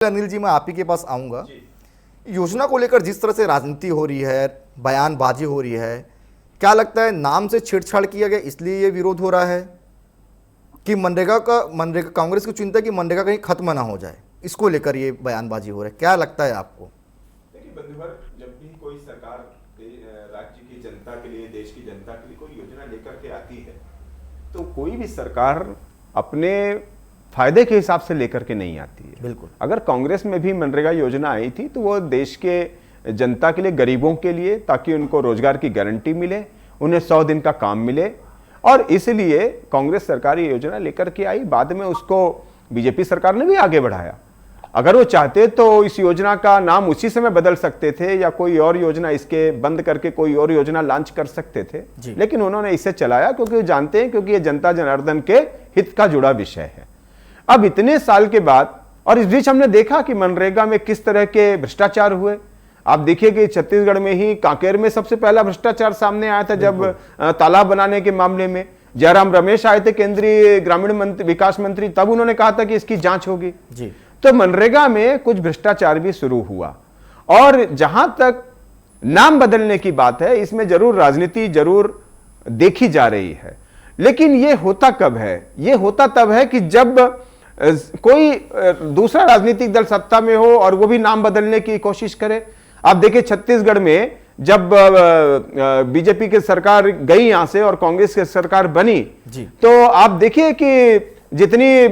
अनिल जी, मैं आप ही के पास आऊंगा। योजना को लेकर जिस तरह से राजनीति हो रही है, बयानबाजी हो रही है, क्या लगता है नाम से छेड़छाड़ किया गया इसलिए ये विरोध हो रहा है कि मनरेगा कांग्रेस की चिंता है कि मनरेगा कहीं खत्म ना हो जाए, इसको लेकर ये बयानबाजी हो रहा है? क्या लगता है आपको? देखिए बंधुवर, जब भी कोई सरकार राज्य की जनता के लिए, देश की जनता के लिए कोई योजना लेकर के आती है, तो कोई भी सरकार अपने फायदे के हिसाब से लेकर के नहीं आती है। बिल्कुल। अगर कांग्रेस में भी मनरेगा योजना आई थी तो वो देश के जनता के लिए, गरीबों के लिए, ताकि उनको रोजगार की गारंटी मिले, उन्हें 100 दिन का काम मिले, और इसलिए कांग्रेस सरकार ये योजना लेकर के आई। बाद में उसको बीजेपी सरकार ने भी आगे बढ़ाया। अगर वो चाहते तो इस योजना का नाम उसी समय बदल सकते थे या कोई और योजना इसके बंद करके कोई और योजना लॉन्च कर सकते थे, लेकिन उन्होंने इसे चलाया क्योंकि वो जानते हैं, क्योंकि ये जनता जनार्दन के हित का जुड़ा विषय है। अब इतने साल के बाद, और इस बीच हमने देखा कि मनरेगा में किस तरह के भ्रष्टाचार हुए। आप देखिए कि छत्तीसगढ़ में ही कांकेर में सबसे पहला भ्रष्टाचार सामने आया था, जब तालाब बनाने के मामले में जयराम रमेश आए थे, केंद्रीय ग्रामीण विकास मंत्री, तब उन्होंने कहा था कि इसकी जांच होगी जी। तो मनरेगा में कुछ भ्रष्टाचार भी शुरू हुआ। और जहां तक नाम बदलने की बात है, इसमें जरूर राजनीति जरूर देखी जा रही है, लेकिन यह होता कब है? यह होता तब है कि जब कोई दूसरा राजनीतिक दल सत्ता में हो और वो भी नाम बदलने की कोशिश करे। आप देखिए छत्तीसगढ़ में जब बीजेपी की सरकार गई यहां से और कांग्रेस की सरकार बनी जी, तो आप देखिए कि जितनी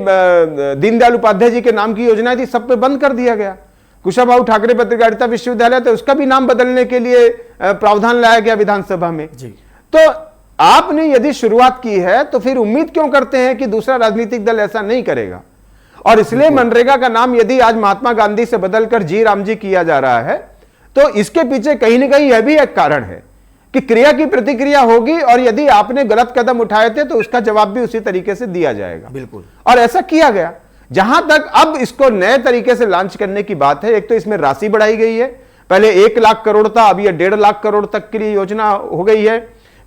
दीनदयाल उपाध्याय जी के नाम की योजनाएं थी, सब पे बंद कर दिया गया। कुशाभाऊ ठाकरे पत्रकारिता विश्वविद्यालय था, उसका भी नाम बदलने के लिए प्रावधान लाया गया विधानसभा में जी। तो आपने यदि शुरुआत की है तो फिर उम्मीद क्यों करते हैं कि दूसरा राजनीतिक दल ऐसा नहीं करेगा? और इसलिए मनरेगा का नाम यदि आज महात्मा गांधी से बदलकर जी राम जी किया जा रहा है, तो इसके पीछे कहीं ना कहीं यह भी एक कारण है कि क्रिया की प्रतिक्रिया होगी, और यदि आपने गलत कदम उठाए थे तो उसका जवाब भी उसी तरीके से दिया जाएगा। बिल्कुल। और ऐसा किया गया। जहां तक अब इसको नए तरीके से लॉन्च करने की बात है, एक तो इसमें राशि बढ़ाई गई है। पहले 1 लाख करोड़ था, अब यह 1.5 लाख करोड़ तक के लिए योजना हो गई है।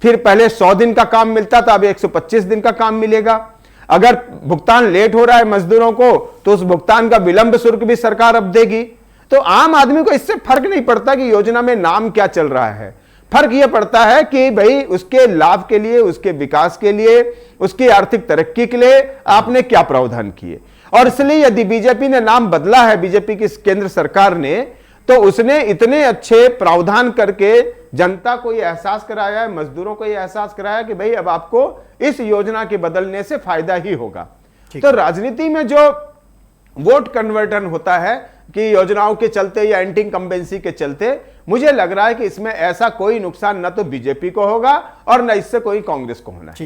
फिर पहले 100 दिन का काम मिलता था, अब 125 दिन का काम मिलेगा। अगर भुगतान लेट हो रहा है मजदूरों को, तो उस भुगतान का विलंब शुल्क भी सरकार अब देगी। तो आम आदमी को इससे फर्क नहीं पड़ता कि योजना में नाम क्या चल रहा है। फर्क यह पड़ता है कि भाई उसके लाभ के लिए, उसके विकास के लिए, उसकी आर्थिक तरक्की के लिए आपने क्या प्रावधान किए। और इसलिए यदि बीजेपी ने नाम बदला है, बीजेपी की केंद्र सरकार ने, तो उसने इतने अच्छे प्रावधान करके जनता को यह एहसास कराया है, मजदूरों को यह एहसास कराया कि भाई अब आपको इस योजना के बदलने से फायदा ही होगा। तो राजनीति में जो वोट कन्वर्टन होता है कि योजनाओं के चलते या एंटी इंकम्बेंसी के चलते, मुझे लग रहा है कि इसमें ऐसा कोई नुकसान न तो बीजेपी को होगा और न इससे कोई कांग्रेस को होना है।